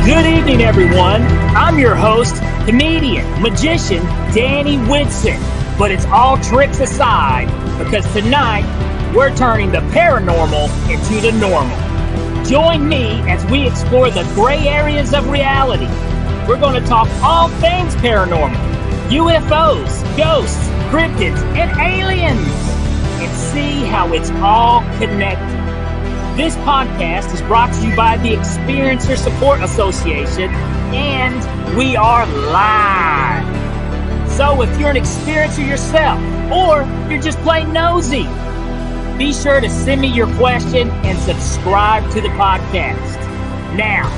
Good evening, everyone. I'm your host, comedian, magician, Danny Whitson. But it's all tricks aside, because tonight we're turning the paranormal into the normal. Join me as we explore the gray areas of reality. We're going to talk all things paranormal, UFOs, ghosts, cryptids, and aliens, and see how it's all connected. This podcast is brought to you by the Experiencer Support Association, and we are live. So if you're an experiencer yourself, or you're just plain nosy, be sure to send me your question and subscribe to the podcast. Now,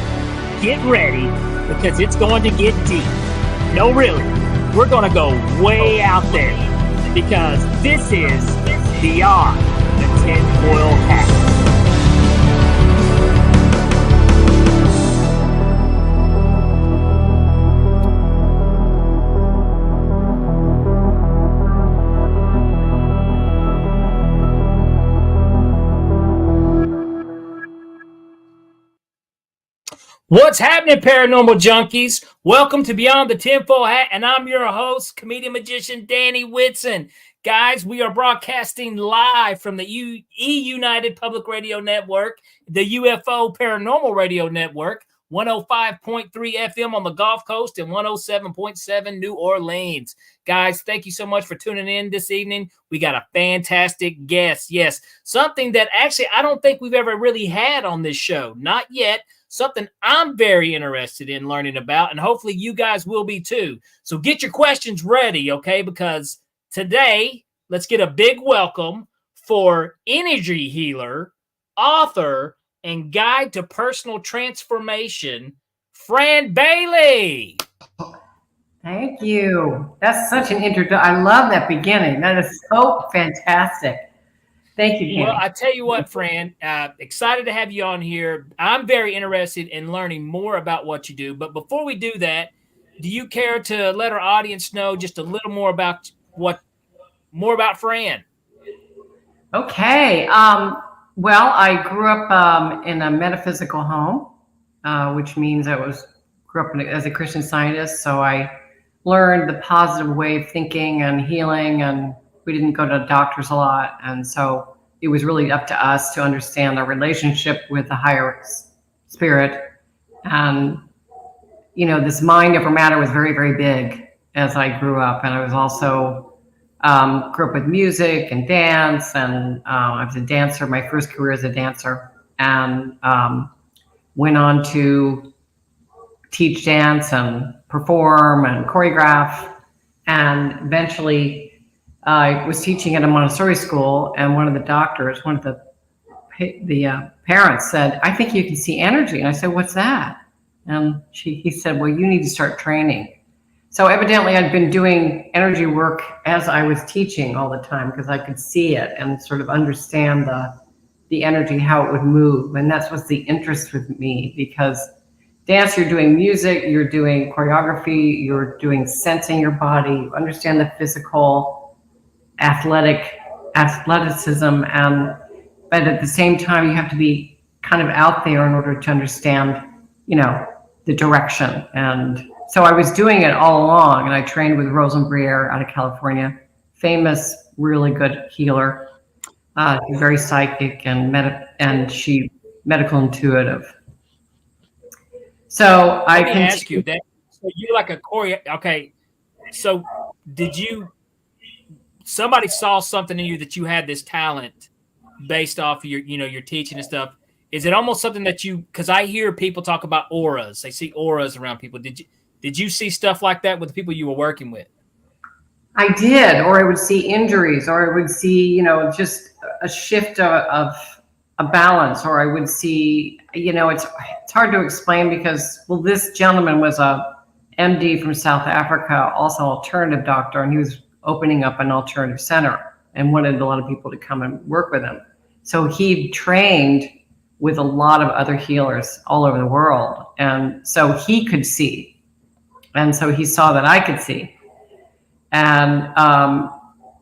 get ready, because it's going to get deep. No, really, we're going to go way out there, because this is Beyond the Tinfoil Hat. What's happening, paranormal junkies? Welcome to Beyond the Tinfoil Hat, and I'm your host, comedian magician Danny Whitson. Guys, we are broadcasting live from the United Public Radio Network, the UFO Paranormal Radio Network, 105.3 FM on the Gulf Coast and 107.7 New Orleans. Guys, thank you so much for tuning in this evening. We got a fantastic guest. Yes, something that actually I don't think we've ever really had on this show. Not yet. Something I'm very interested in learning about, and hopefully you guys will be too. So get your questions ready, okay? Because today, let's get a big welcome for energy healer, author, and guide to personal transformation, Fran Bailey. Thank you. That's such an introduction. I love that beginning. That is so fantastic. Thank you, Danny. Well, I tell you what, Fran, excited to have you on here. I'm very interested in learning more about what you do. But before we do that, do you care to let our audience know just a little more about Fran? Okay. Well, I grew up in a metaphysical home, which means I grew up as a Christian Scientist. So I learned the positive way of thinking and healing, and we didn't go to doctors a lot. And so it was really up to us to understand our relationship with the higher spirit. And, you know, this mind over matter was very, very big as I grew up. And I was also, grew up with music and dance. And I was a dancer, my first career as a dancer, and went on to teach dance and perform and choreograph. And eventually, I was teaching at a Montessori school, and one of the parents said, "I think you can see energy." And I said, "What's that?" And he said, "Well, you need to start training." So evidently I'd been doing energy work as I was teaching all the time, because I could see it and sort of understand the energy, how it would move. And that was the interest with me, because dance, you're doing music, you're doing choreography, you're doing sensing your body, you understand the physical, athleticism, but at the same time you have to be kind of out there in order to understand, you know, the direction. And so I was doing it all along, and I trained with Rosenbrier out of California, famous, really good healer, very psychic and she medical intuitive. So Let me ask you that. So you like a choreo? Okay. So somebody saw something in you that you had this talent based off of your teaching and stuff. Is it almost something that because I hear people talk about auras. They see auras around people. Did you see stuff like that with the people you were working with? I did, or I would see injuries, or I would see, just a shift of a balance, or I would see, it's hard to explain because, this gentleman was a MD from South Africa, also an alternative doctor, and he was opening up an alternative center and wanted a lot of people to come and work with him. So he trained with a lot of other healers all over the world. And so he could see. And so he saw that I could see. And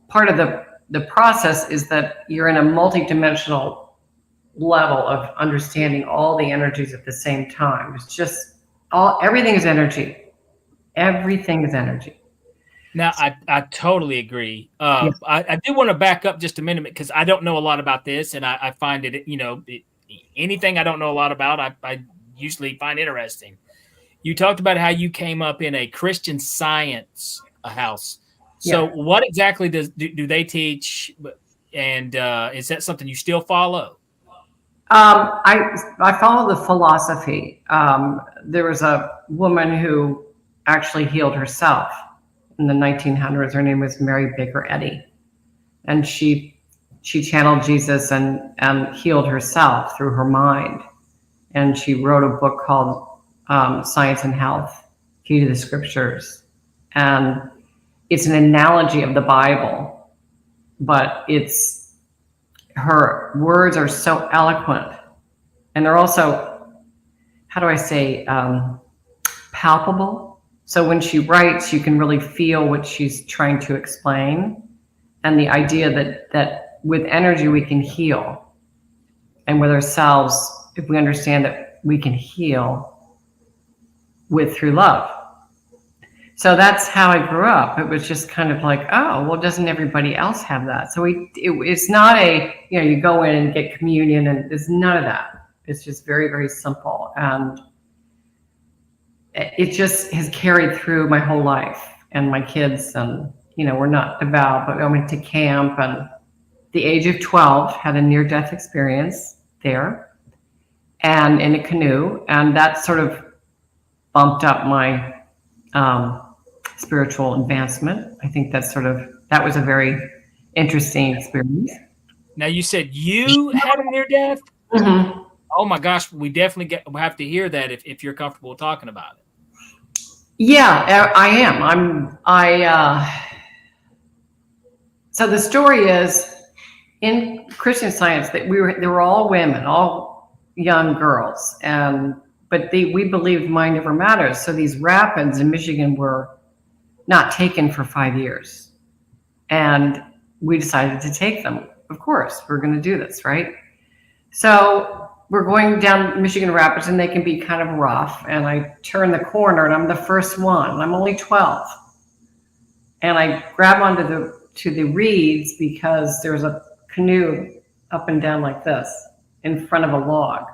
part of the process is that you're in a multidimensional level of understanding all the energies at the same time. It's just Everything is energy. Everything is energy. Now, I totally agree. Yeah. I do want to back up just a minute because I don't know a lot about this, and I find it, anything I don't know a lot about, I usually find interesting. You talked about how you came up in a Christian Science house. So, Yeah. what exactly do they teach, and is that something you still follow? I follow the philosophy. There was a woman who actually healed herself in the 1900s. Her name was Mary Baker Eddy, and she channeled Jesus and healed herself through her mind. And she wrote a book called Science and Health: Key to the Scriptures, and it's an analogy of the Bible, but her words are so eloquent, and they're also, how do I say, palpable. So when she writes, you can really feel what she's trying to explain, and the idea that with energy we can heal, and with ourselves, if we understand that we can heal through love. So that's how I grew up. It was just kind of like, oh, well, doesn't everybody else have that? So it's not you go in and get communion, and there's none of that. It's just very, very simple. And it just has carried through my whole life. And my kids, and, we're not devout, but I went to camp, and at the age of 12, had a near-death experience there, and in a canoe. And that sort of bumped up my spiritual advancement. I think that was a very interesting experience. Now, you said you had a near death? Mm-hmm. Oh my gosh, we definitely have to hear that if you're comfortable talking about it. Yeah, I am. So the story is, in Christian Science, that they were all women, all young girls, but we believed mind over matter. So these rapids in Michigan were not taken for 5 years, and we decided to take them. Of course, we're going to do this, right? So we're going down Michigan Rapids, and they can be kind of rough. And I turn the corner, and I'm the first one. I'm only 12, and I grab onto the reeds because there's a canoe up and down like this in front of a log.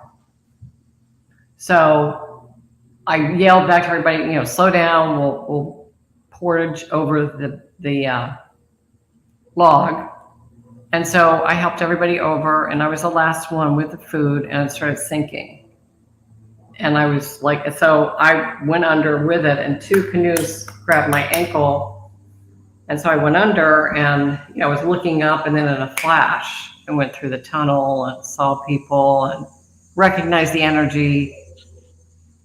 So I yelled back to everybody, slow down. We'll portage over the log. And so I helped everybody over, and I was the last one with the food, and it started sinking. And I was like, so I went under with it, and 2 canoes grabbed my ankle. And so I went under, and I was looking up, and then in a flash, I went through the tunnel and saw people and recognized the energy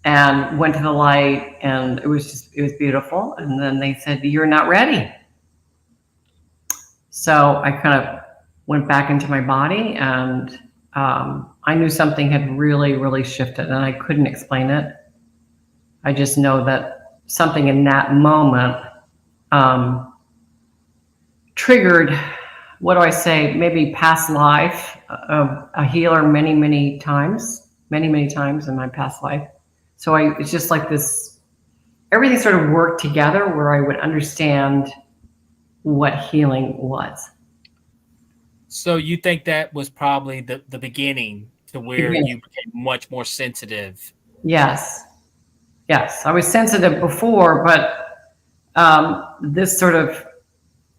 and went to the light, and it was beautiful. And then they said, "You're not ready." So I kind of went back into my body, and I knew something had really, really shifted, and I couldn't explain it. I just know that something in that moment triggered, what do I say, maybe past life of a healer many, many times in my past life. So it's just like this, everything sort of worked together where I would understand what healing was. So you think that was probably the beginning to where you became much more sensitive? Yes. I was sensitive before, but this sort of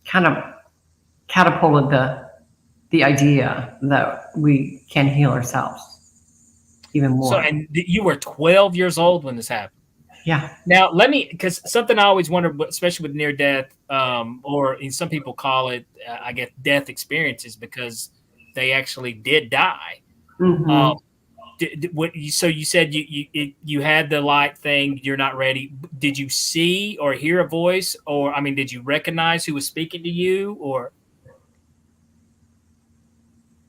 kind of catapulted the idea that we can heal ourselves even more. So, and you were 12 years old when this happened? Yeah. Now, because something I always wonder, especially with near death, or some people call it, I guess, death experiences, because they actually did die. Mm-hmm. So you said you had the light thing, you're not ready. Did you see or hear a voice, or did you recognize who was speaking to you, or?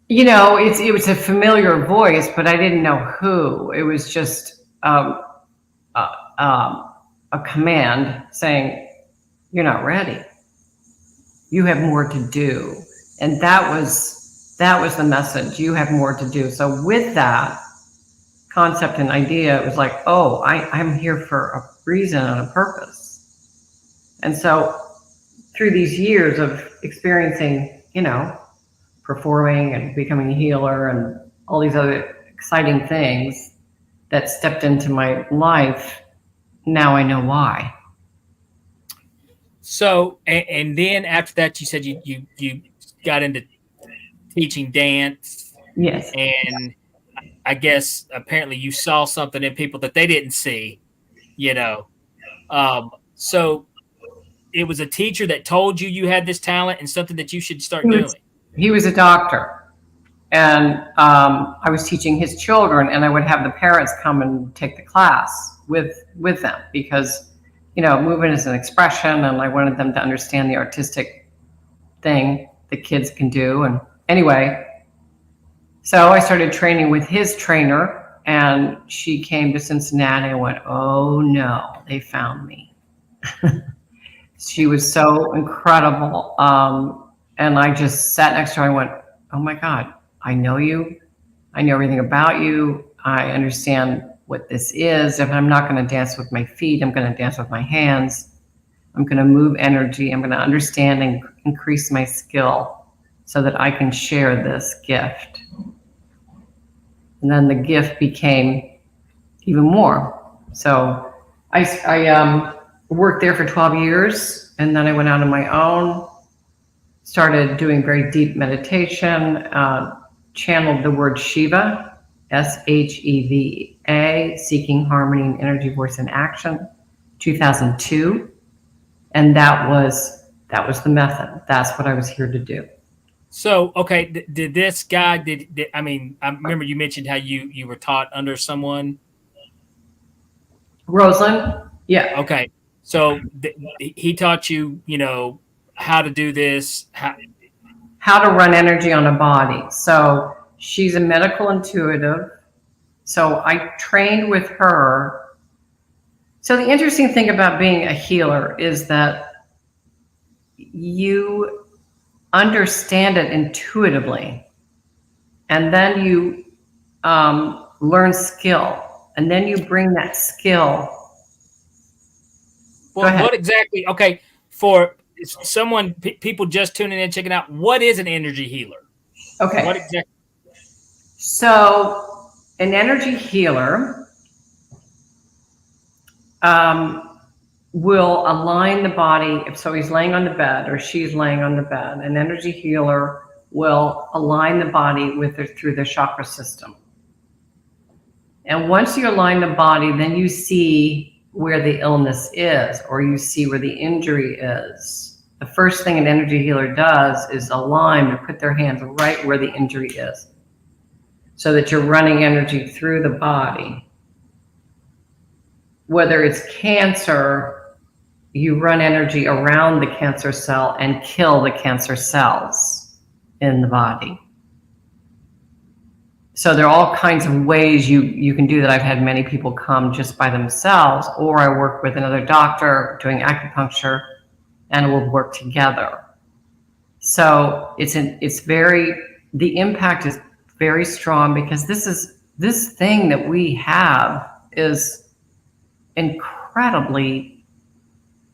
It was a familiar voice, but I didn't know who. It was just a command saying, "You're not ready. You have more to do." And that was the message. You have more to do. So with that concept and idea, it was like, oh, I'm here for a reason and a purpose. And so through these years of experiencing, performing and becoming a healer and all these other exciting things that stepped into my life, now I know why. So, and then after that, you said you got into teaching dance. Yes. And I guess apparently you saw something in people that they didn't see, So it was a teacher that told you had this talent and something that you should start doing. He was a doctor, and I was teaching his children, and I would have the parents come and take the class with them because, movement is an expression, and I wanted them to understand the artistic thing that kids can do. And anyway, so I started training with his trainer, and she came to Cincinnati and went, oh no, they found me. She was so incredible. And I just sat next to her and went, oh my God, I know you. I know everything about you. I understand what this is. If I'm not going to dance with my feet, I'm going to dance with my hands. I'm going to move energy. I'm going to understand and increase my skill so that I can share this gift. And then the gift became even more. So I worked there for 12 years, and then I went out on my own, started doing very deep meditation, channeled the word SHEVA, SHEVA, Seeking Harmony and Energy, Voice in Action, 2002. And that was the method. That's what I was here to do. So, okay, did this guy, I remember you mentioned how you were taught under someone. Rosalind? Yeah. Okay. So he taught you, how to do this. How to run energy on a body. So she's a medical intuitive. So I trained with her. So the interesting thing about being a healer is that you understand it intuitively, and then you learn skill, and then you bring that skill. Well, what exactly? Okay, for someone, people just tuning in, checking out, what is an energy healer? Okay. What exactly? So an energy healer will align the body. So he's laying on the bed or she's laying on the bed. An energy healer will align the body through the chakra system. And once you align the body, then you see where the illness is, or you see where the injury is. The first thing an energy healer does is align and put their hands right where the injury is, so that you're running energy through the body. Whether it's cancer, you run energy around the cancer cell and kill the cancer cells in the body. So there are all kinds of ways you can do that. I've had many people come just by themselves, or I work with another doctor doing acupuncture, and we'll work together. So the impact is very strong, because this thing that we have is incredibly,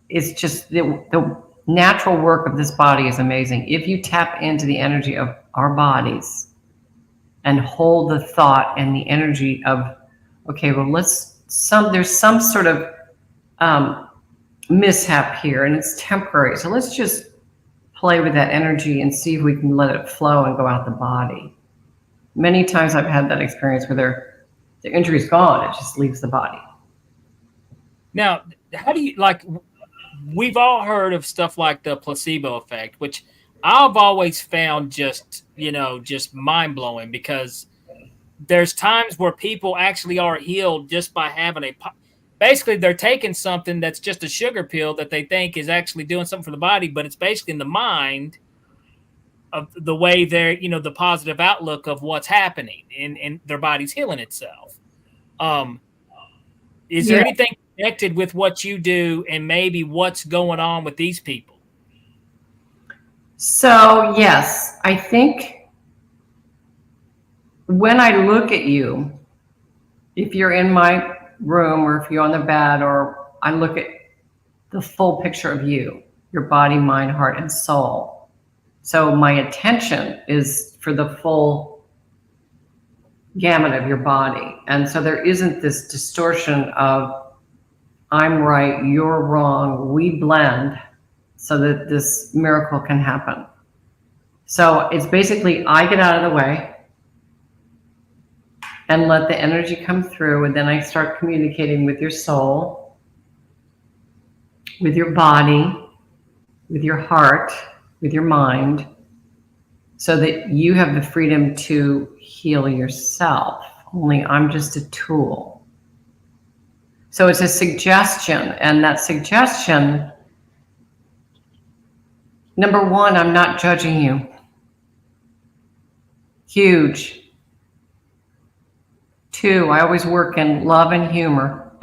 it's just the natural work of this body is amazing. If you tap into the energy of our bodies and hold the thought and the energy of, okay, well, there's some sort of mishap here and it's temporary. So let's just play with that energy and see if we can let it flow and go out the body. Many times I've had that experience where the injury's gone, it just leaves the body. Now, how do you, we've all heard of stuff like the placebo effect, which I've always found just mind-blowing, because there's times where people actually are healed just by having basically they're taking something that's just a sugar pill that they think is actually doing something for the body, but it's basically in the mind of the way they're, the positive outlook of what's happening and their body's healing itself. Is there anything connected with what you do and maybe what's going on with these people? So yes, I think when I look at you, if you're in my room or if you're on the bed, or I look at the full picture of you, your body, mind, heart, and soul. So my attention is for the full gamut of your body. And so there isn't this distortion of I'm right, you're wrong, we blend so that this miracle can happen. So it's basically I get out of the way and let the energy come through, and then I start communicating with your soul, with your body, with your heart, with your mind, so that you have the freedom to heal yourself. Only I'm just a tool. So it's a suggestion, and that suggestion, number one, I'm not judging you. Huge. Two, I always work in love and humor.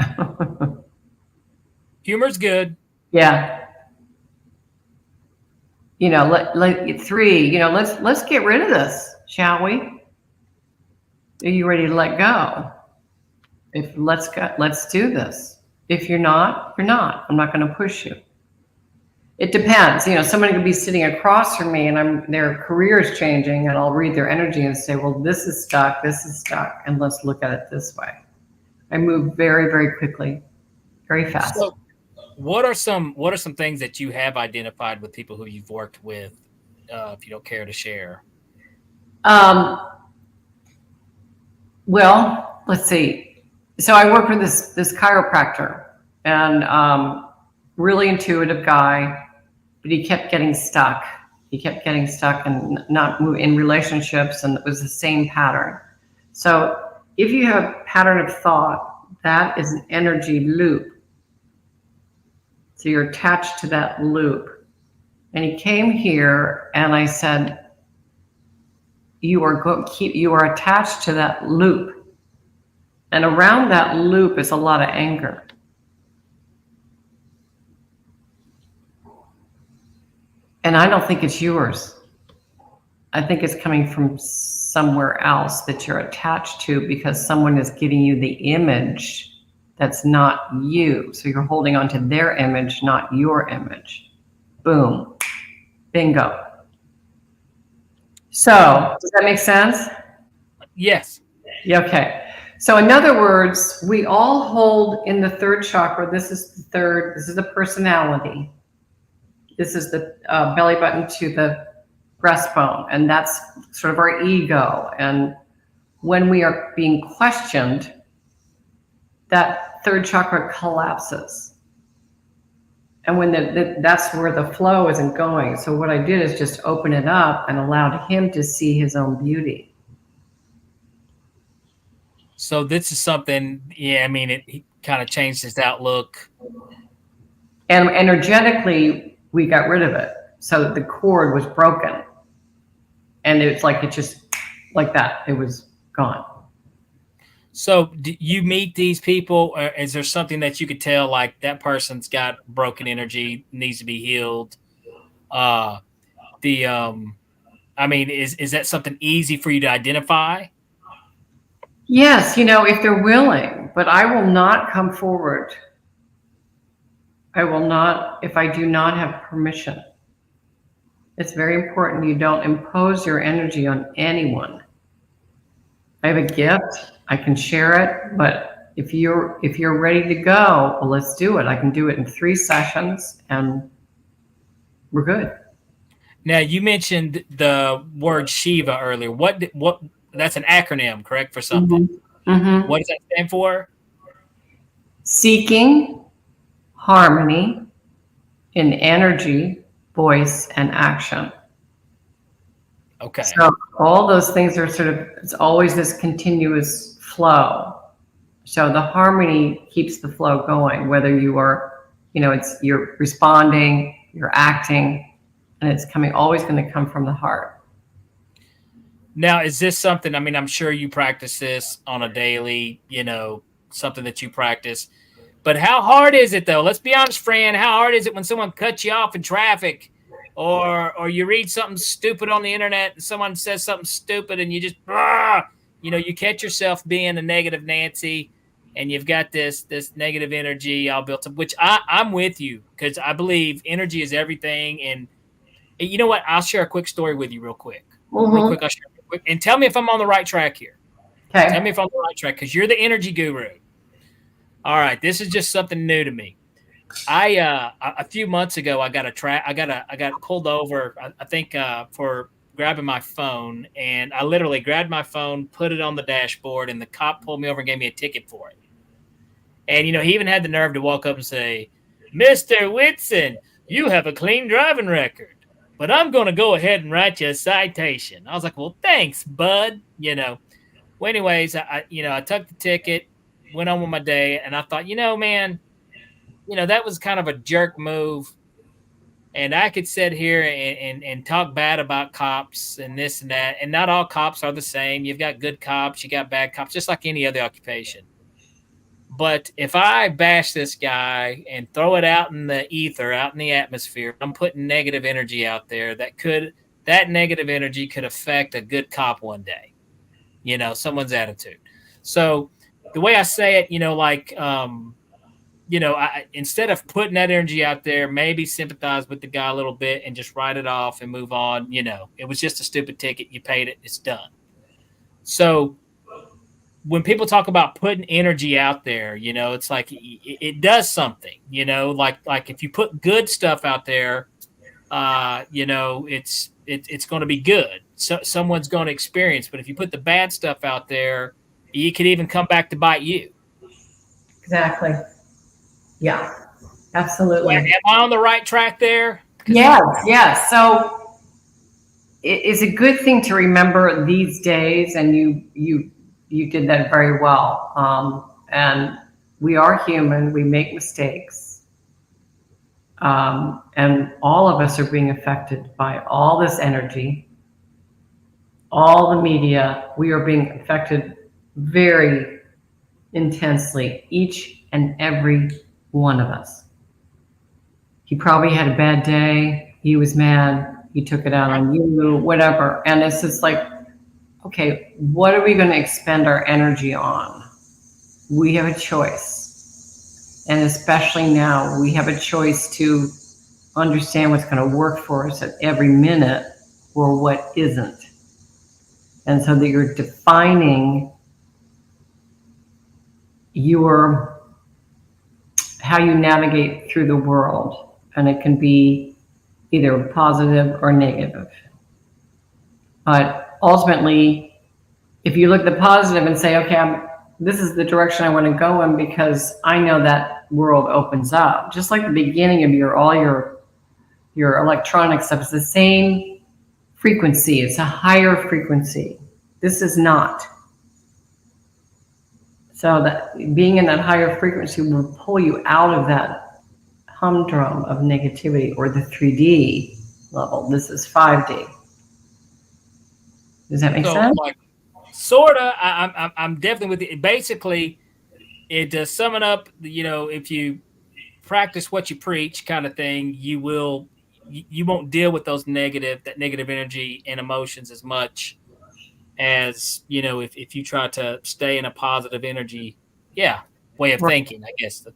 Humor's good. Yeah. You know, three, you know, let's get rid of this, shall we? Are you ready to let go? Let's do this. If you're not, you're not. I'm not going to push you. It depends. You know, somebody could be sitting across from me and their career is changing, and I'll read their energy and say, well, this is stuck, and let's look at it this way. I move very, very quickly, very fast. So what are some things that you have identified with people who you've worked with, if you don't care to share? Well, let's see. So I worked with this chiropractor, and really intuitive guy, but he kept getting stuck. He kept getting stuck and not move in relationships, and it was the same pattern. So if you have a pattern of thought, that is an energy loop. So you're attached to that loop. And he came here, and I said, you are attached to that loop. And around that loop is a lot of anger. And I don't think it's yours. I think it's coming from somewhere else that you're attached to, because someone is giving you the image that's not you. So you're holding on to their image, not your image. Boom. Bingo. So does that make sense? Yes. Yeah, okay. So in other words, we all hold in the third chakra. This is the personality. This is the belly button to the breastbone, and that's sort of our ego. And when we are being questioned, that third chakra collapses. And when that's where the flow isn't going. So what I did is just open it up and allowed him to see his own beauty. So this is something, yeah, I mean, it kind of changed his outlook. And energetically, we got rid of it. So the cord was broken. And it's like, it just, like that, it was gone. So do you meet these people? Or is there something that you could tell, like that person's got broken energy, needs to be healed? I mean, is that something easy for you to identify? Yes, you know, if they're willing, but I will not come forward. I will not, if I do not have permission. It's very important you don't impose your energy on anyone. I have a gift, I can share it, but if you're ready to go, well, let's do it. I can do it in 3 sessions and we're good. Now, you mentioned the word SHEVA earlier. What that's an acronym, correct, for something? Mm-hmm. Mm-hmm. What does that stand for? Seeking harmony in energy, voice, and action. Okay. So all those things are it's always this continuous flow. So the harmony keeps the flow going, whether you are, you're responding, you're acting, and it's always going to come from the heart. Now, is this something, I mean, I'm sure you practice this on a daily, something that you practice, but how hard is it though? Let's be honest, Fran, how hard is it when someone cuts you off in traffic, or you read something stupid on the internet and someone says something stupid and you just, you catch yourself being a negative Nancy, and you've got this negative energy all built up, which I'm with you, because I believe energy is everything. And you know what? I'll share a quick story with you real quick. Real quick, I'll share real quick. And tell me if I'm on the right track here. Okay. Tell me if I'm on the right track, because you're the energy guru. All right, this is just something new to me. A few months ago, I got pulled over, I think, for grabbing my phone, and I literally grabbed my phone, put it on the dashboard, and the cop pulled me over and gave me a ticket for it. And he even had the nerve to walk up and say, "Mr. Whitson, you have a clean driving record, but I'm going to go ahead and write you a citation." I was like, "Well, thanks, bud." Well, anyways, I took the ticket, went on with my day, and I thought, man, that was kind of a jerk move. And I could sit here and talk bad about cops and this and that. And not all cops are the same. You've got good cops, you got bad cops, just like any other occupation. But if I bash this guy and throw it out in the ether, out in the atmosphere, I'm putting negative energy out there that negative energy could affect a good cop one day, someone's attitude. So the way I say it, instead of putting that energy out there, maybe sympathize with the guy a little bit and just write it off and move on. It was just a stupid ticket. You paid it. It's done. So when people talk about putting energy out there, it's like it does something, like if you put good stuff out there, it's going to be good. So someone's going to experience. But if you put the bad stuff out there, it could even come back to bite you. Exactly. Yeah, absolutely. Am I on the right track there? Yes. So it's a good thing to remember these days, and you did that very well. And we are human; we make mistakes, and all of us are being affected by all this energy, all the media. We are being affected very intensely, each and every one of us. He probably had a bad day. He was mad. He took it out on you, whatever. And it's just like, okay, what are we going to expend our energy on? We have a choice. And especially now, we have a choice to understand what's going to work for us at every minute or what isn't. And so that you're defining how you navigate through the world, and it can be either positive or negative. But ultimately, if you look at the positive and say, okay, this is the direction I want to go in because I know that world opens up, just like the beginning of all your electronic stuff is the same frequency. It's a higher frequency. This is not. So that being in that higher frequency will pull you out of that humdrum of negativity, or the 3D level. This is 5D. Does that make sense? Sorta. I'm definitely with you. Basically, it does sum it up. If you practice what you preach, kind of thing, you won't deal with that negative energy and emotions as much as if you try to stay in a positive energy way of thinking, I guess.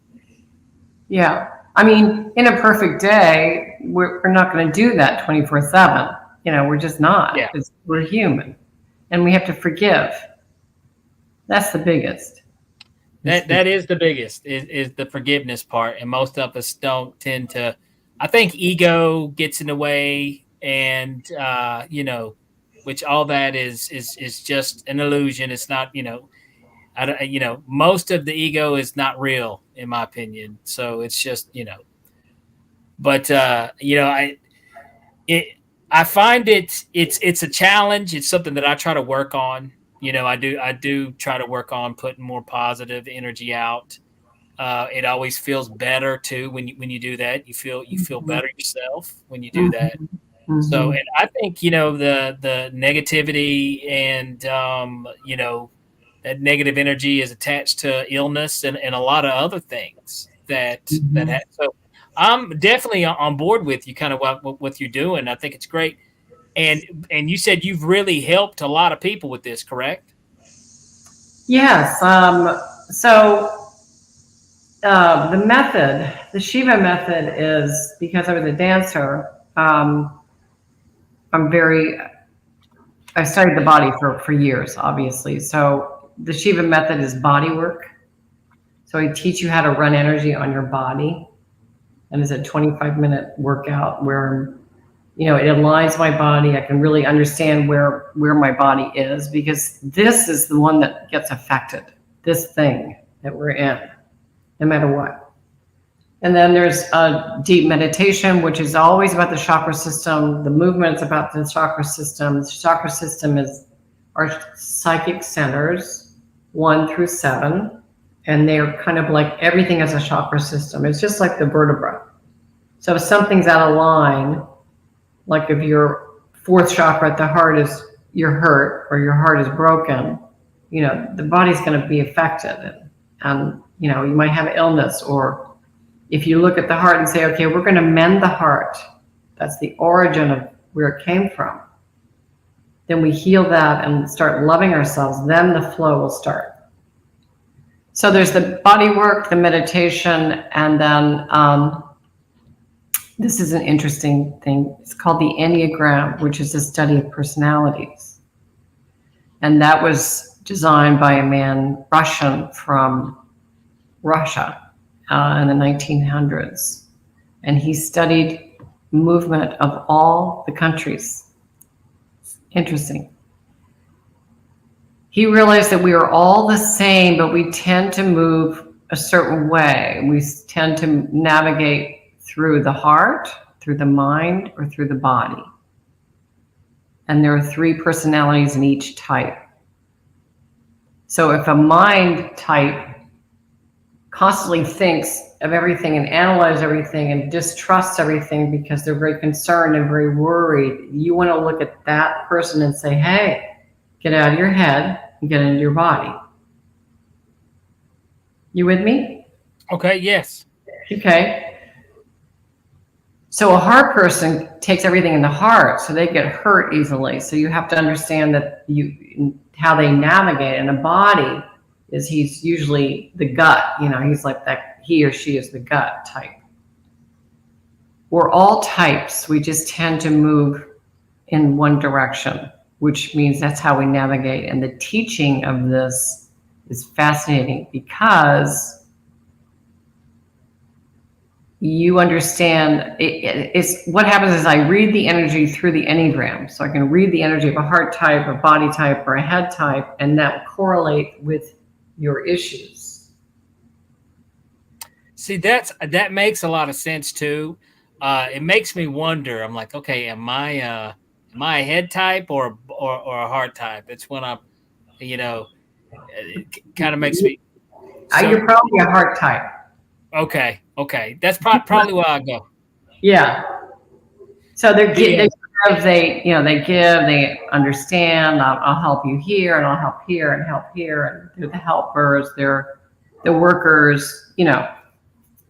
Yeah, I mean, in a perfect day, we're not going to do that 24/7. We're just not. Yeah. We're human, and we have to forgive. That's the biggest. That is the biggest, is the forgiveness part, and most of us don't tend to. I think ego gets in the way, and which all that is just an illusion. It's not, most of the ego is not real, in my opinion. So it's just, but I find it's a challenge. It's something that I try to work on. I do try to work on putting more positive energy out. It always feels better too when you do that. You feel better yourself when you do that. Mm-hmm. So, and I think, the negativity and, that negative energy is attached to illness and a lot of other things so I'm definitely on board with you, kind of what you're doing. I think it's great. And you said you've really helped a lot of people with this, correct? Yes. The method, the SHEVA method, is because I was a dancer. I studied the body for years, obviously. So the SHEVA method is body work. So I teach you how to run energy on your body. And it's a 25-minute workout where, it aligns my body. I can really understand where my body is, because this is the one that gets affected, this thing that we're in, no matter what. And then there's a deep meditation, which is always about the chakra system. The movement is about the chakra system. The chakra system is our psychic centers, 1 through 7. And they're kind of like everything as a chakra system. It's just like the vertebra. So if something's out of line, like if your 4th chakra at the heart is you're hurt or your heart is broken, the body's going to be affected. And you might have illness. Or if you look at the heart and say, okay, we're going to mend the heart, that's the origin of where it came from. Then we heal that and start loving ourselves. Then the flow will start. So there's the body work, the meditation, and then this is an interesting thing. It's called the Enneagram, which is a study of personalities. And that was designed by a man, Russian, from Russia in the 1900s. And he studied movement of all the countries. Interesting. He realized that we are all the same, but we tend to move a certain way. We tend to navigate through the heart, through the mind, or through the body. And there are 3 personalities in each type. So if a mind type constantly thinks of everything and analyzes everything and distrusts everything because they're very concerned and very worried, you want to look at that person and say, hey, get out of your head and get into your body. You with me? Okay, yes. Okay. So a heart person takes everything in the heart, so they get hurt easily. So you have to understand that how they navigate. And a body he's usually the gut. He's like that. He or she is the gut type. We're all types. We just tend to move in one direction, which means that's how we navigate. And the teaching of this is fascinating because you understand it's what happens is I read the energy through the Enneagram. So I can read the energy of a heart type, a body type, or a head type, and that will correlate with your issues. See, that makes a lot of sense too. It makes me wonder. I'm like, okay, am I a head type or a heart type? It's when I'm, it kind of makes me. So, you're probably a heart type. Okay. That's probably where I go. Yeah. So they understand. I'll help you here, and I'll help here, and help here, and they're the helpers. They're the workers.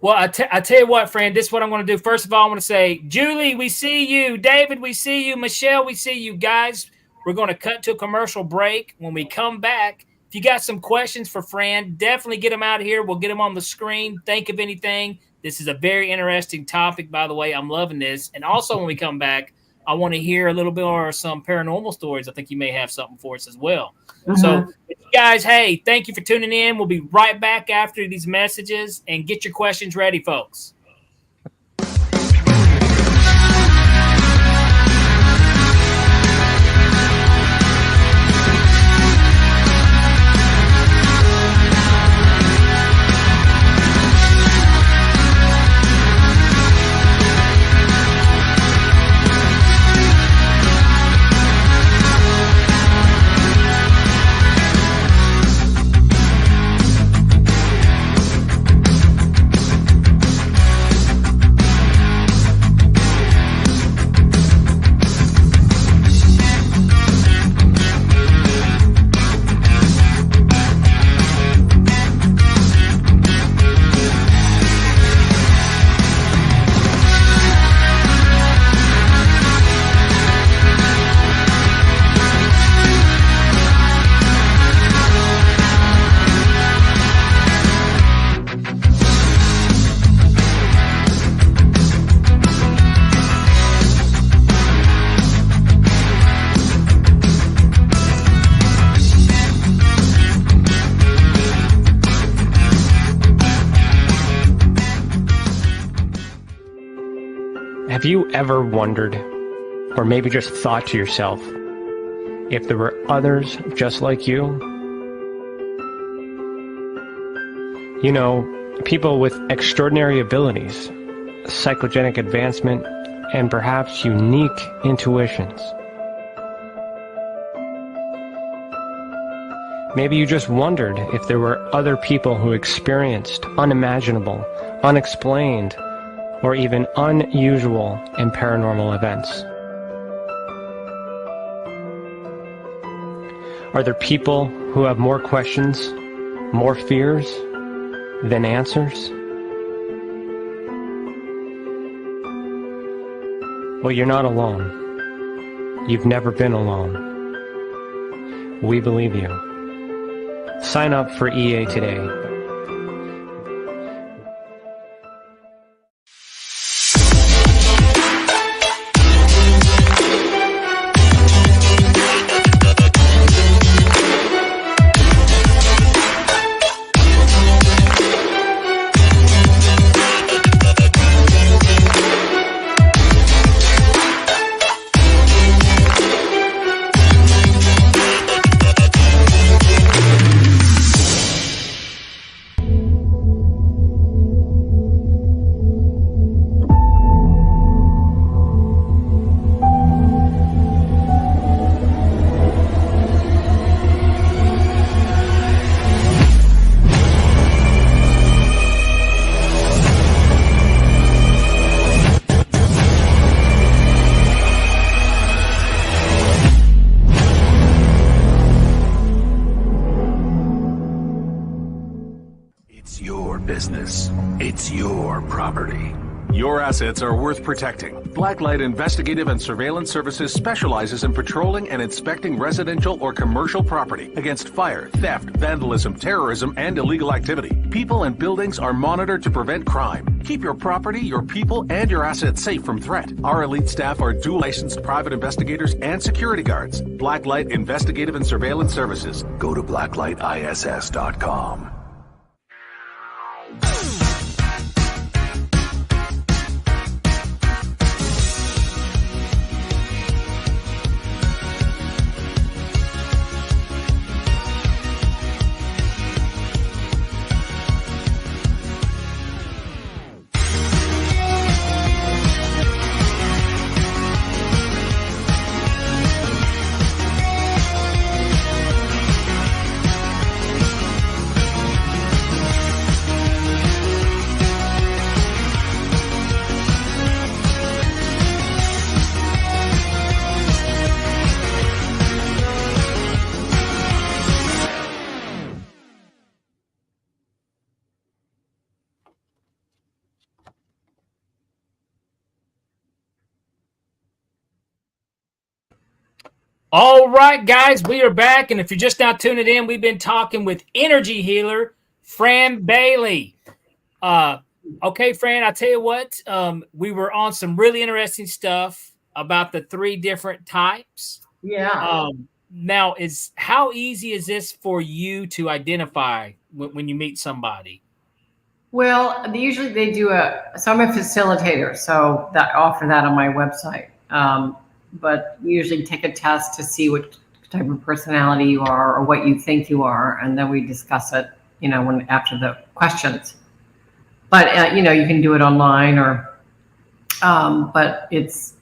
Well, I tell you what, Fran, this is what I'm going to do. First of all, I want to say, Julie, we see you. David, we see you. Michelle, we see you. Guys, we're going to cut to a commercial break. When we come back, if you got some questions for Fran, definitely get them out of here. We'll get them on the screen. Think of anything. This is a very interesting topic, by the way. I'm loving this. And also, when we come back, I want to hear a little bit more of some paranormal stories. I think you may have something for us as well. Mm-hmm. So, guys, hey, thank you for tuning in. We'll be right back after these messages, and get your questions ready, folks. Have you ever wondered, or maybe just thought to yourself, if there were others just like you? You know, people with extraordinary abilities, psychogenic advancement, and perhaps unique intuitions. Maybe you just wondered if there were other people who experienced unimaginable, unexplained, or even unusual and paranormal events. Are there people who have more questions, more fears than answers? Well, you're not alone. You've never been alone. We believe you. Sign up for EA today. Business. It's your property. Your assets are worth protecting. Blacklight Investigative and Surveillance Services specializes in patrolling and inspecting residential or commercial property against fire, theft, vandalism, terrorism, and illegal activity. People and buildings are monitored to prevent crime. Keep your property, your people, and your assets safe from threat. Our elite staff are dual licensed private investigators and security guards. Blacklight Investigative and Surveillance Services. Go to blacklightiss.com. All right, guys, we are back. And if you're just now tuning in, we've been talking with energy healer Fran Bailey. Okay, Fran, I tell you what, we were on some really interesting stuff about the 3 different types. Yeah. Now, how easy is this for you to identify when you meet somebody? Well, usually they do so I'm a facilitator, so that offer that on my website. But usually take a test to see what type of personality you are or what you think you are, and then we discuss it, after the questions. But you can do it online or, but it's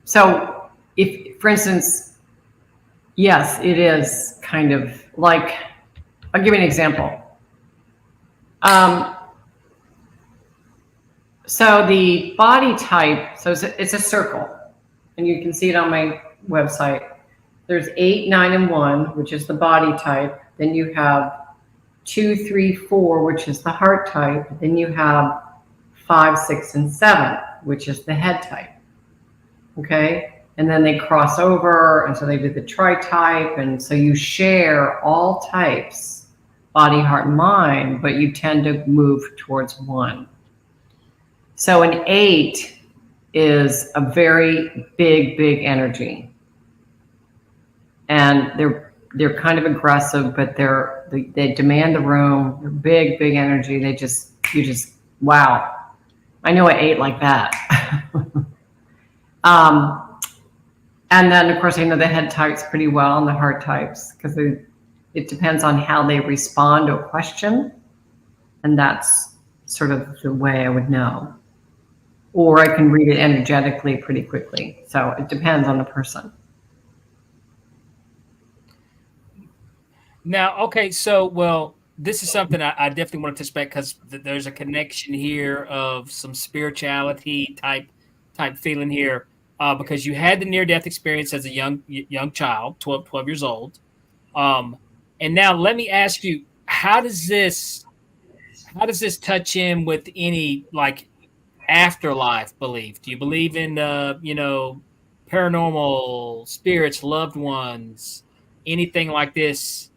so if, for instance, yes, it is kind of like, I'll give you an example. So the body type, so it's a circle. And you can see it on my website. There's 8, 9, and 1, which is the body type. Then you have 2, 3, 4, which is the heart type. Then you have 5, 6, and 7, which is the head type. Okay? And then they cross over, and so they do the tri-type. And so you share all types, body, heart, and mind, but you tend to move towards 1. So an 8 is a very big energy, and they're kind of aggressive, but they demand the room. They're big energy. You just wow. I know an 8 like that. And then, of course, I know the head types pretty well and the heart types, because it depends on how they respond to a question. And that's sort of the way I would know. Or I can read it energetically pretty quickly. So it depends on the person. Now, okay, so, well, this is something I definitely want to touch because there's a connection here of some spirituality type feeling here, because you had the near-death experience as a young child, 12 years old. And now let me ask you, how does this touch in with any, like, afterlife belief? Do you believe in, paranormal spirits, loved ones, anything like this?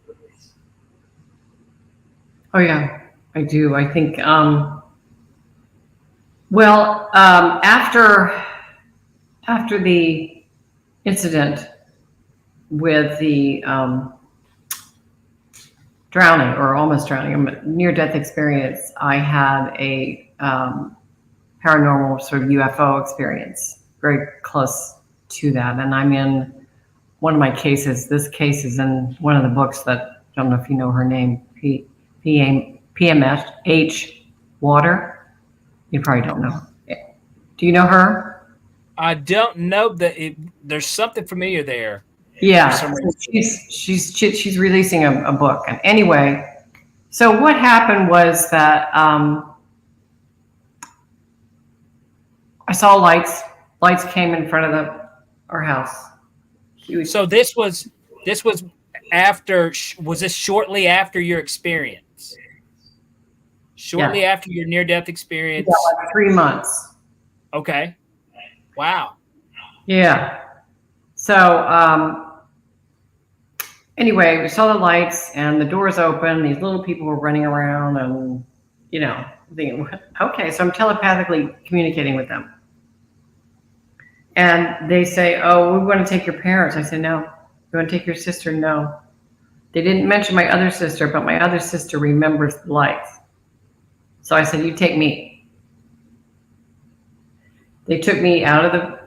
Oh yeah, I do. I think, after the incident with the drowning or almost drowning, near-death experience, I had a paranormal sort of UFO experience, very close to that. And I'm in one of my cases. This case is in one of the books that, I don't know if you know her name, PMH Water. You probably don't know. Do you know her? I don't know that there's something familiar there. Yeah, she's releasing a book. And anyway, so what happened was that I saw lights. Lights came in front of our house. So this was after. Was this shortly after your experience? Shortly after your near-death experience? Yeah, like 3 months. Okay. Wow. Yeah. So anyway, we saw the lights and the doors open. These little people were running around and, thinking, okay, so I'm telepathically communicating with them. And they say, oh, we want to take your parents. I said, no. You want to take your sister? No. They didn't mention my other sister, but my other sister remembers the lights. So I said, you take me. They took me out of the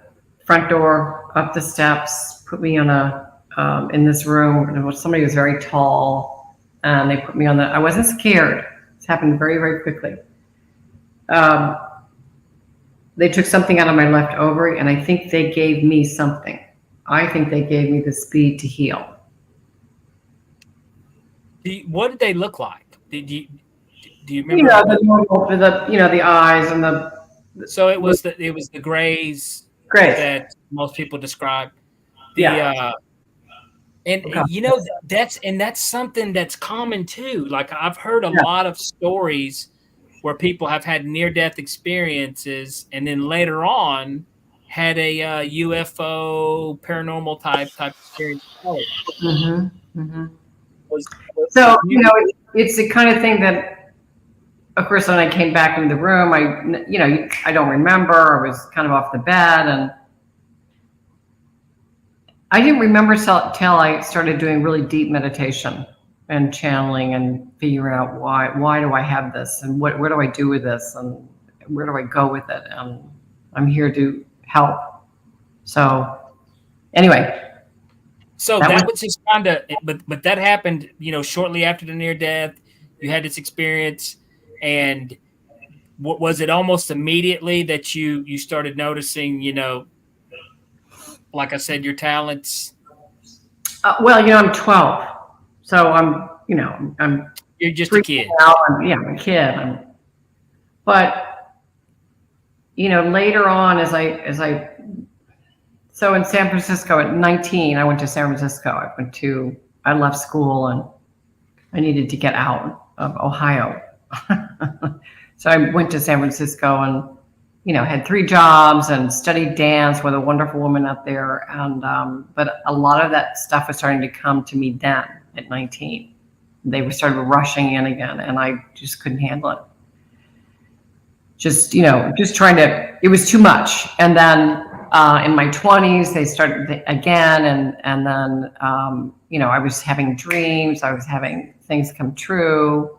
front door, up the steps, put me on in this room. Somebody was very tall, and they put me on I wasn't scared. This happened very, very quickly. They took something out of my left ovary, and I think they gave me something. I think they gave me the speed to heal. What did they look like? Do you remember? The eyes and the. So it was the grays that most people describe. That's something that's common too. Like, I've heard a lot of stories where people have had near-death experiences and then later on had a UFO paranormal type experience. Mm-hmm. Mm-hmm. It's the kind of thing that, of course, when I came back into the room, I don't remember. I was kind of off the bed, and I didn't remember till I started doing really deep meditation and channeling and figuring out why do I have this, and what do I do with this, and where do I go with it, and I'm here to help. So anyway. So that was just kind of, but that happened, shortly after the near death. You had this experience, and what was it? Almost immediately that you started noticing, like I said, your talents. I'm 12, so I'm You're just a kid. I'm a kid. But later on, so in San Francisco at 19, I went to San Francisco. I left school and I needed to get out of Ohio. So I went to San Francisco and, had 3 jobs and studied dance with a wonderful woman out there. And, but a lot of that stuff was starting to come to me then at 19. They started rushing in again, and I just couldn't handle it. Just trying to, it was too much. And then, in my 20s, they started again, and then I was having dreams. I was having things come true.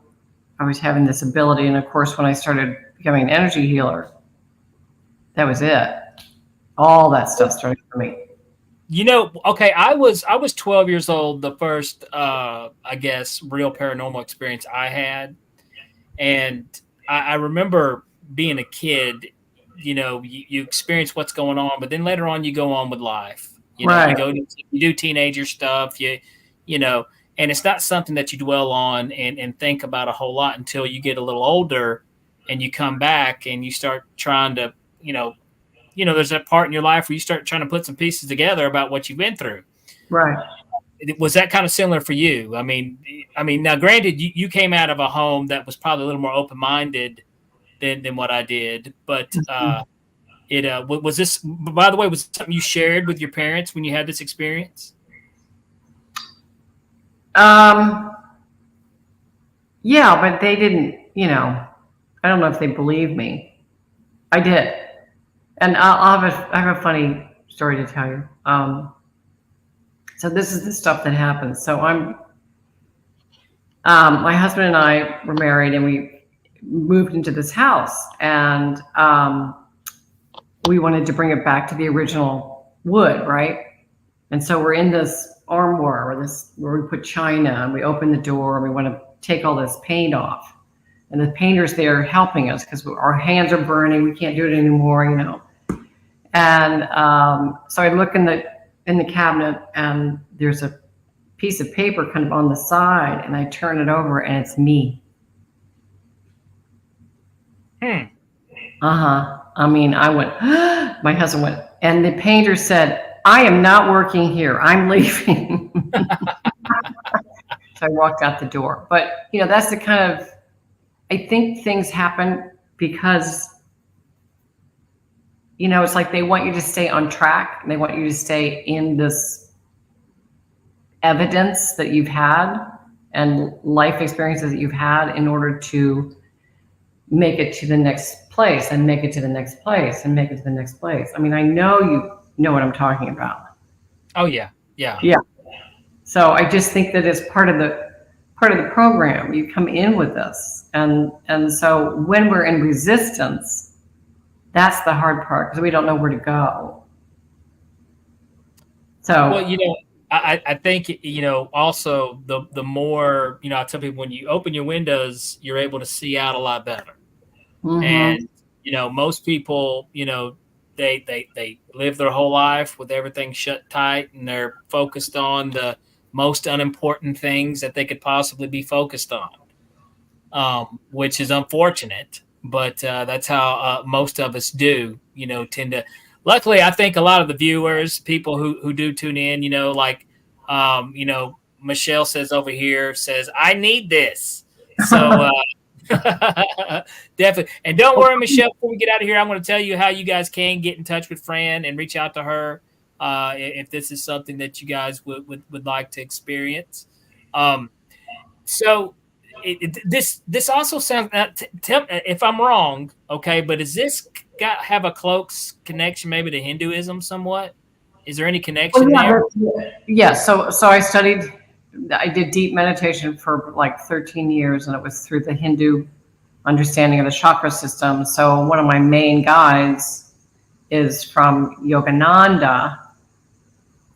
I was having this ability, and of course, when I started becoming an energy healer, that was it. All that stuff started for me. Okay, I was 12 years old the first I guess real paranormal experience I had, and I remember being a kid. You experience what's going on, but then later on you go on with life. Right. You do teenager stuff. You know, and it's not something that you dwell on and think about a whole lot until you get a little older, and you come back and you start trying to there's that part in your life where you start trying to put some pieces together about what you've been through. Right. Was that kind of similar for you? I mean, now granted, you came out of a home that was probably a little more open-minded than what I did, but was this, by the way, was it something you shared with your parents when you had this experience? Yeah, but they didn't, I don't know if they believe me. I did. And I have a funny story to tell you. So this is the stuff that happens. So my husband and I were married, and we moved into this house, and we wanted to bring it back to the original wood, right? And so we're in this armoire where we put china, and we open the door, and we want to take all this paint off. And the painter's there helping us because our hands are burning. We can't do it anymore, And so I look in the cabinet, and there's a piece of paper kind of on the side, and I turn it over, and it's me. I mean, I went, my husband went, and the painter said, "I am not working here. I'm leaving." So I walked out the door. But, that's the kind of, I think things happen because, it's like they want you to stay on track, and they want you to stay in this evidence that you've had and life experiences that you've had in order to make it to the next place and make it to the next place and make it to the next place. I mean, I know you know what I'm talking about. Oh, yeah. Yeah. Yeah. So I just think that it's part of the program. You come in with this. And so when we're in resistance, that's the hard part, because we don't know where to go. So, well, I think, also the more, I tell people, when you open your windows, you're able to see out a lot better. Mm-hmm. And, most people, they live their whole life with everything shut tight, and they're focused on the most unimportant things that they could possibly be focused on, which is unfortunate. But that's how most of us do, tend to. Luckily, I think a lot of the viewers, people who do tune in, Michelle says over here, says, "I need this." So definitely. And don't worry, Michelle, before we get out of here, I'm going to tell you how you guys can get in touch with Fran and reach out to her if this is something that you guys would like to experience. So this also sounds, tell if I'm wrong, okay, but is this have a close connection maybe to Hinduism somewhat? Is there any connection there? Yeah, so I did deep meditation for like 13 years, and it was through the Hindu understanding of the chakra system. So one of my main guides is from Yogananda,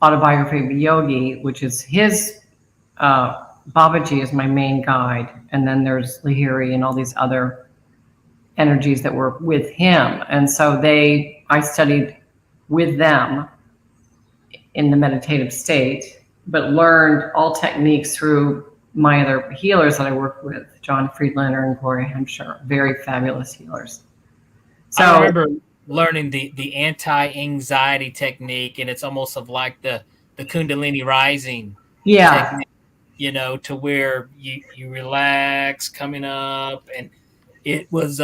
Autobiography of a Yogi, which is his, Babaji is my main guide. And then there's Lahiri and all these other energies that were with him. And so I studied with them in the meditative state, but learned all techniques through my other healers that I work with, John Friedlander and Gloria Hampshire, very fabulous healers. So I remember learning the anti-anxiety technique, and it's almost of like the Kundalini rising technique, to where you relax coming up, and it was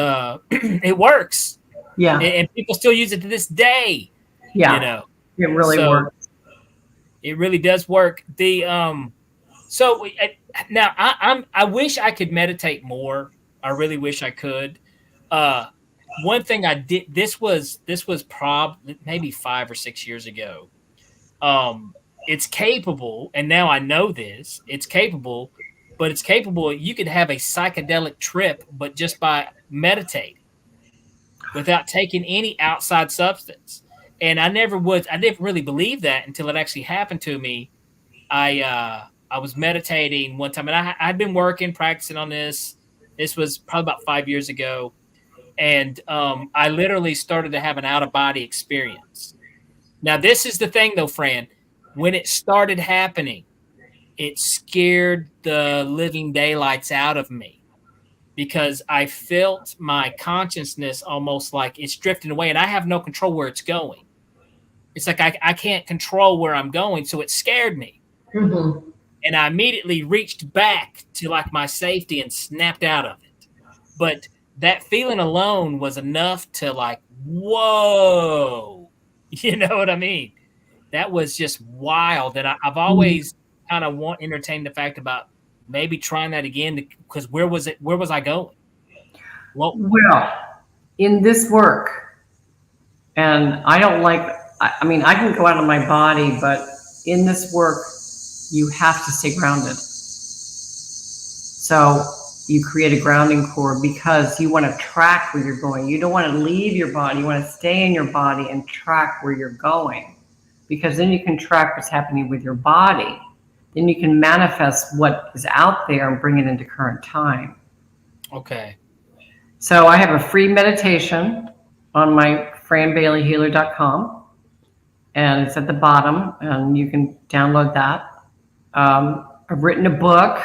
it works. Yeah. And people still use it to this day. Yeah. It really works. It really does work. So now I wish I could meditate more. I really wish I could. One thing I did, this was probably maybe 5 or 6 years ago. It's capable, and now I know this. It's capable, but it's capable. You could have a psychedelic trip, but just by meditating, without taking any outside substance. And I didn't really believe that until it actually happened to me. I was meditating one time, and I'd been practicing on this. This was probably about 5 years ago. And I literally started to have an out-of-body experience. Now, this is the thing, though, Fran. When it started happening, it scared the living daylights out of me because I felt my consciousness almost like it's drifting away, and I have no control where it's going. It's like I can't control where I'm going, so it scared me. Mm-hmm. And I immediately reached back to like my safety and snapped out of it. But that feeling alone was enough to like, whoa, you know what I mean? That was just wild. And I've always kind of entertained the fact about maybe trying that again because where was I going? Well, in this work, and I don't like, I mean, I can go out of my body, but in this work, you have to stay grounded. So you create a grounding core because you want to track where you're going. You don't want to leave your body. You want to stay in your body and track where you're going, because then you can track what's happening with your body. Then you can manifest what is out there and bring it into current time. Okay. So I have a free meditation on my franbaileyhealer.com, and it's at the bottom, and you can download that. I've written a book,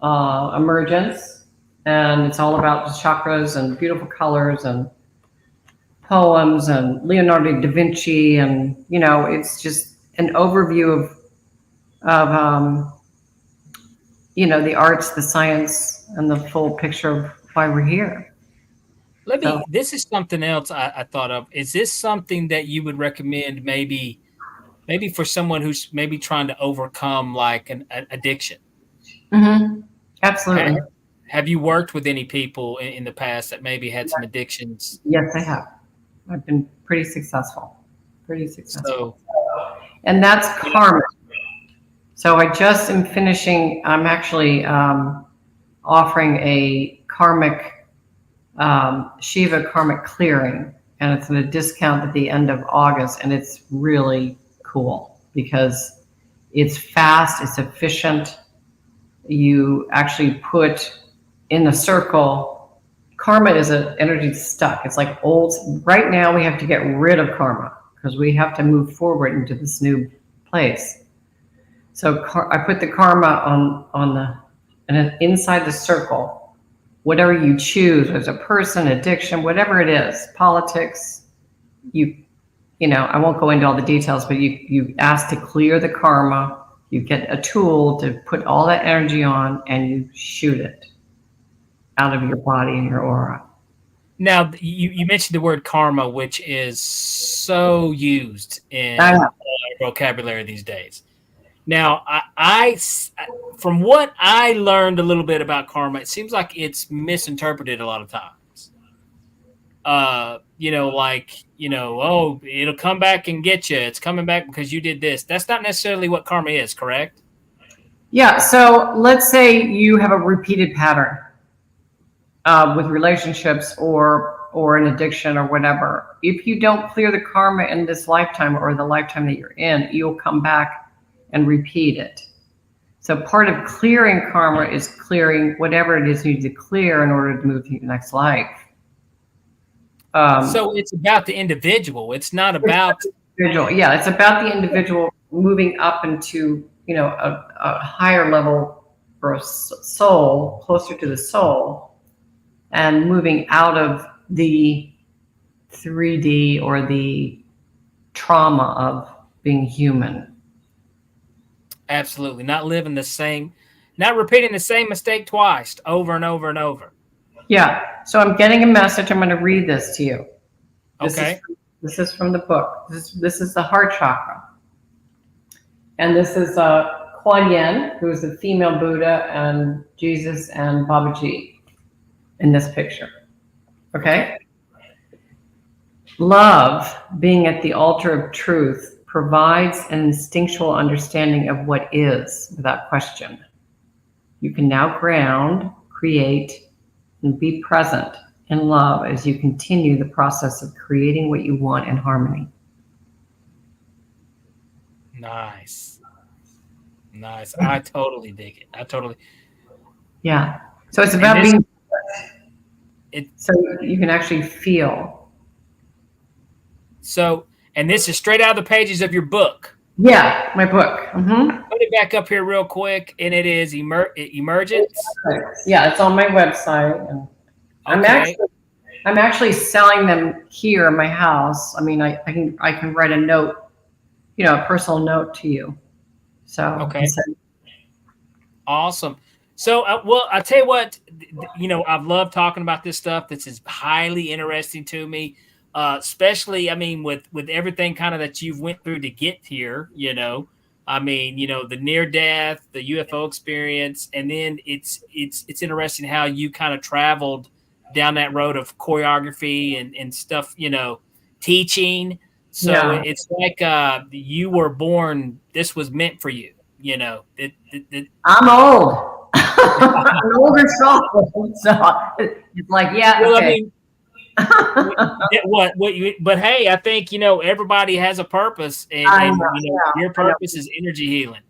Emergence, and it's all about the chakras and beautiful colors and poems and Leonardo da Vinci, and you know, it's just an overview of you know, the arts, the science, and the full picture of why we're here. This is something else I thought of. Is this something that you would recommend maybe for someone who's maybe trying to overcome like an addiction? Mm-hmm. Absolutely. Have you worked with any people in the past that maybe had some addictions? Yes, I have. I've been pretty successful. And that's karma. So I just am finishing, I'm actually offering a karmic, SHEVA karmic clearing, and it's at a discount at the end of August, and it's really cool because it's fast, it's efficient. You actually put in the circle, karma is an energy stuck. It's like old, right now we have to get rid of karma because we have to move forward into this new place. So I put the karma on the, and inside the circle, whatever you choose, as a person, addiction, whatever it is, politics, you know, I won't go into all the details, but you ask to clear the karma, you get a tool to put all that energy on, and you shoot it out of your body and your aura. Now, you mentioned the word karma, which is so used in vocabulary these days. Now, I, from what I learned a little bit about karma, it seems like it's misinterpreted a lot of times. You know, like, you know, oh, it'll come back and get you. It's coming back because you did this. That's not necessarily what karma is, correct? Yeah. So let's say you have a repeated pattern with relationships or an addiction or whatever. If you don't clear the karma in this lifetime or the lifetime that you're in, you'll come back and repeat it. So part of clearing karma is clearing whatever it is you need to clear in order to move to the next life. So it's about the individual. It's not about individual. Yeah, it's about the individual moving up into, you know, a higher level for a soul, closer to the soul, and moving out of the 3D or the trauma of being human. Absolutely. Not living the same, not repeating the same mistake twice, over and over and over. Yeah. So I'm getting a message. I'm going to read this to you. Okay. This is from the book. This is the heart chakra. And this is Kuan Yin, who is the female Buddha, and Jesus and Babaji in this picture. Okay. Love, being at the altar of truth, provides an instinctual understanding of what is without question. You can now ground, create, and be present in love as you continue the process of creating what you want in harmony. Nice. I totally dig it. Yeah. So it's about being, so you can actually feel. So, and this is straight out of the pages of your book. Yeah, my book. Mm-hmm. Put it back up here real quick, and it is Emergence. Yeah, it's on my website. And Okay. I'm actually selling them here in my house. I mean, I can write a note, a personal note to you. So okay. Awesome. So, well, I tell you what, I've loved talking about this stuff. This is highly interesting to me, especially, I mean, with everything kind of that you've went through to get here, I mean, the near death, the UFO experience, and then it's interesting how you kind of traveled down that road of choreography and stuff, teaching. So it's like you were born, this was meant for you, I'm old. I'm older soul. So it's like, yeah. Well, okay. I mean, but hey, I think, everybody has a purpose, and your purpose is energy healing.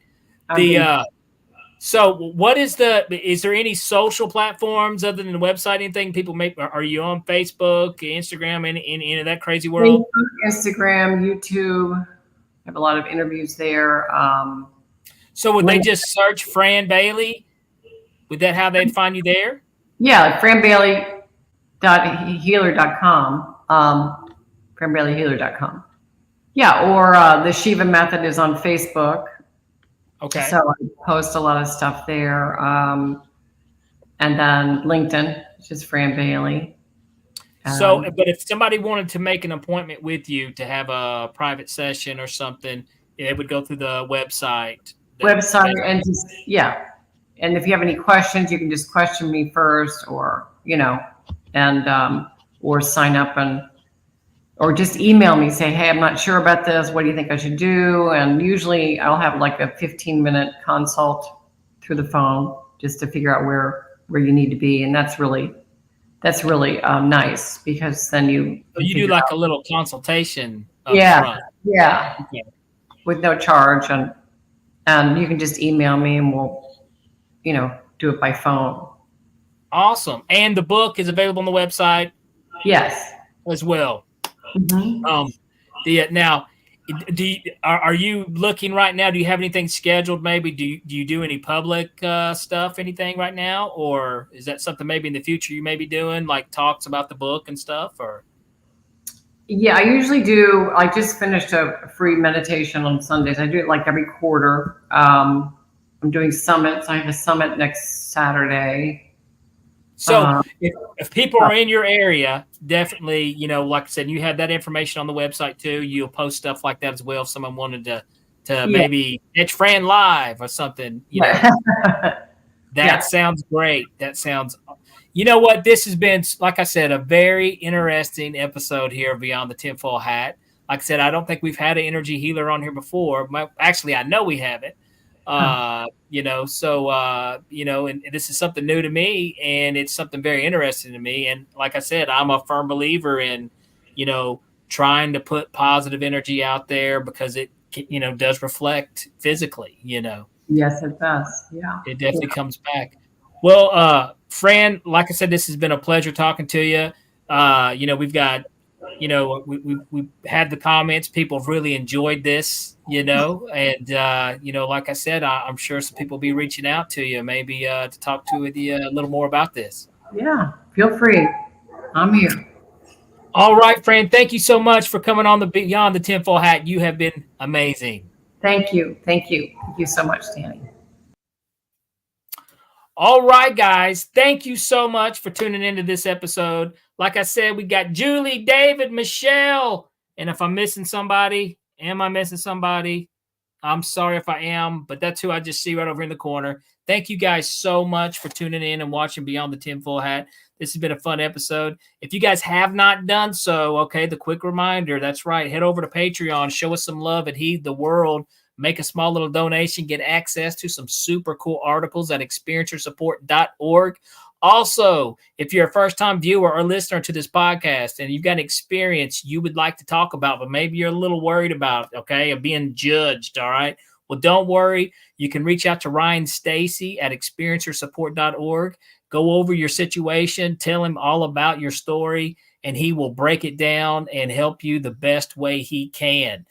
So what is there any social platforms other than the website, anything people make? Are you on Facebook, Instagram, any of that crazy world? Instagram, YouTube. I have a lot of interviews there. So would they just search Fran Bailey? Would that how they'd find you there? Yeah, franbailey.healer.com. Franbaileyhealer.com. Yeah, or the SHEVA Method is on Facebook. Okay. So I post a lot of stuff there. And then LinkedIn, which is Fran Bailey. So, but if somebody wanted to make an appointment with you to have a private session or something, it would go through the website. And just, and if you have any questions, you can just question me first, or or sign up or just email me, say, hey, I'm not sure about this, what do you think I should do? And usually I'll have like a 15-minute consult through the phone just to figure out where you need to be. And that's really nice, because then you do like a little consultation up front. Okay. With no charge, and you can just email me and we'll do it by phone. Awesome. And the book is available on the website. Yes, as well. Mm-hmm. Now, are you looking right now? Do you have anything scheduled? Maybe do you do any public stuff? Anything right now, or is that something maybe in the future you may be doing, like talks about the book and stuff? Or yeah, I usually do. I just finished a free meditation on Sundays. I do it like every quarter. I'm doing summits. I have a summit next Saturday. So if people are in your area, definitely, like I said, you have that information on the website too. You'll post stuff like that as well. If someone wanted to maybe catch Fran live or something, that sounds great. That sounds, you know what? This has been, like I said, a very interesting episode here of Beyond the Tinfoil Hat. Like I said, I don't think we've had an energy healer on here before. Actually, I know we haven't. And this is something new to me, and it's something very interesting to me. And like I said, I'm a firm believer in, trying to put positive energy out there, because it, does reflect physically, Yes, it does. Yeah. It definitely comes back. Well, Fran, like I said, this has been a pleasure talking to you. We've got, we had the comments. People have really enjoyed this, and, like I said, I'm sure some people will be reaching out to you, maybe to talk with you a little more about this. Yeah, feel free. I'm here. All right, Fran, thank you so much for coming on the Beyond the Tinfoil Hat. You have been amazing. Thank you. Thank you so much, Danny. All right, guys. Thank you so much for tuning into this episode. Like I said, we got Julie, David, Michelle. And if I'm missing somebody, I'm sorry if I am, but that's who I just see right over in the corner. Thank you guys so much for tuning in and watching Beyond the Tinfoil Hat. This has been a fun episode. If you guys have not done so, okay, the quick reminder, that's right. Head over to Patreon, show us some love and heed the world. Make a small little donation, get access to some super cool articles at experiencersupport.org. Also, if you're a first-time viewer or listener to this podcast and you've got experience you would like to talk about, but maybe you're a little worried about, okay, of being judged, all right? Well, don't worry. You can reach out to Ryan Stacy at experiencersupport.org. Go over your situation, tell him all about your story, and he will break it down and help you the best way he can.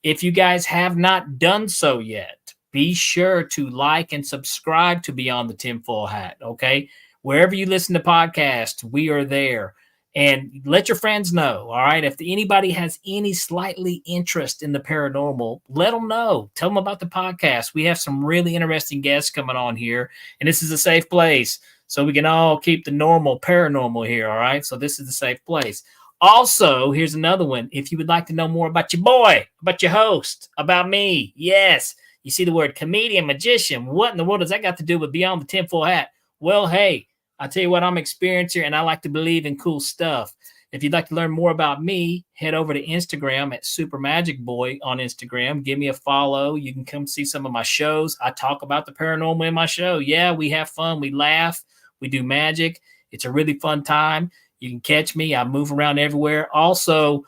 If you guys have not done so yet, be sure to like and subscribe to Beyond the Tinfoil Hat, okay? Wherever you listen to podcasts, we are there. And let your friends know, all right? If anybody has any slightly interest in the paranormal, let them know. Tell them about the podcast. We have some really interesting guests coming on here, and this is a safe place. So we can all keep the normal paranormal here, all right? So this is a safe place. Also, here's another one. If you would like to know more about your boy, about your host, about me, yes, you see the word comedian, magician. What in the world does that got to do with Beyond the Tinfoil Hat? Well, hey, I tell you what, I'm an experiencer, and I like to believe in cool stuff. If you'd like to learn more about me, head over to Instagram at Super Magic Boy on Instagram. Give me a follow. You can come see some of my shows. I talk about the paranormal in my show. Yeah, we have fun. We laugh. We do magic. It's a really fun time. You can catch me. I move around everywhere. Also,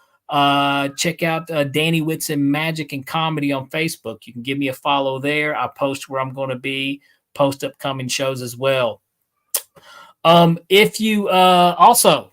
check out Danny Whitson Magic and Comedy on Facebook. You can give me a follow there. I post where I'm going to be, post upcoming shows as well. If you also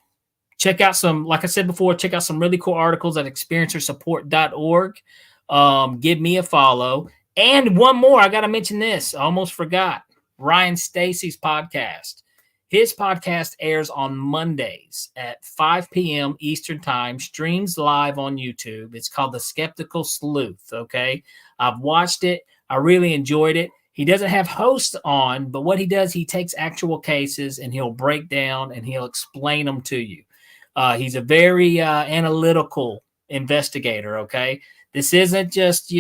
check out some, like I said before, check out some really cool articles at experiencersupport.org. Give me a follow. And one more, I got to mention this. I almost forgot. Ryan Stacy's podcast. His podcast airs on Mondays at 5 p.m. Eastern Time, streams live on YouTube. It's called The Skeptical Sleuth, okay? I've watched it. I really enjoyed it. He doesn't have hosts on, but what he does, he takes actual cases and he'll break down and he'll explain them to you. He's a very analytical investigator, okay? This isn't just,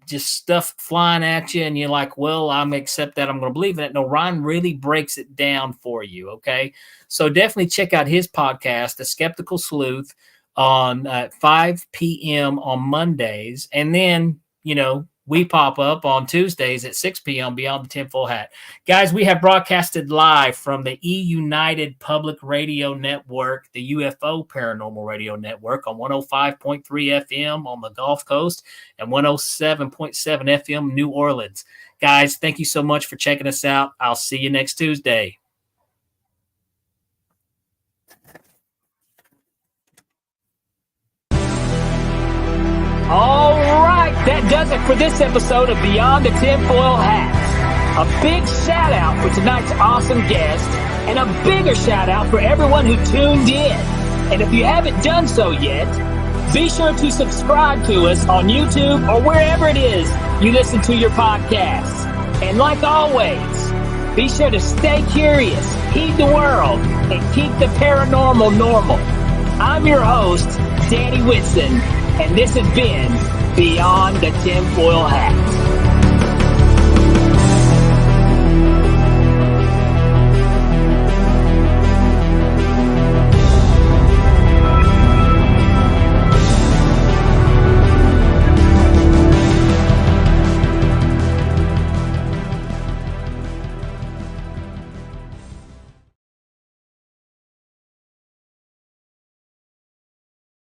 just stuff flying at you and you're like, well, I'm going to accept that. I'm going to believe in it. No, Ryan really breaks it down for you, okay? So definitely check out his podcast, The Skeptical Sleuth, on 5 p.m. on Mondays. And then, we pop up on Tuesdays at 6 p.m. Beyond the Tinfoil Hat. Guys, we have broadcasted live from the United Public Radio Network, the UFO Paranormal Radio Network on 105.3 FM on the Gulf Coast and 107.7 FM New Orleans. Guys, thank you so much for checking us out. I'll see you next Tuesday. All right, that does it for this episode of Beyond the Tinfoil Hat. A big shout out for tonight's awesome guest, and a bigger shout out for everyone who tuned in. And if you haven't done so yet, be sure to subscribe to us on YouTube or wherever it is you listen to your podcasts. And like always, be sure to stay curious, heed the world, and keep the paranormal normal. I'm your host, Danny Whitson, and this has been Beyond the Tinfoil Hat.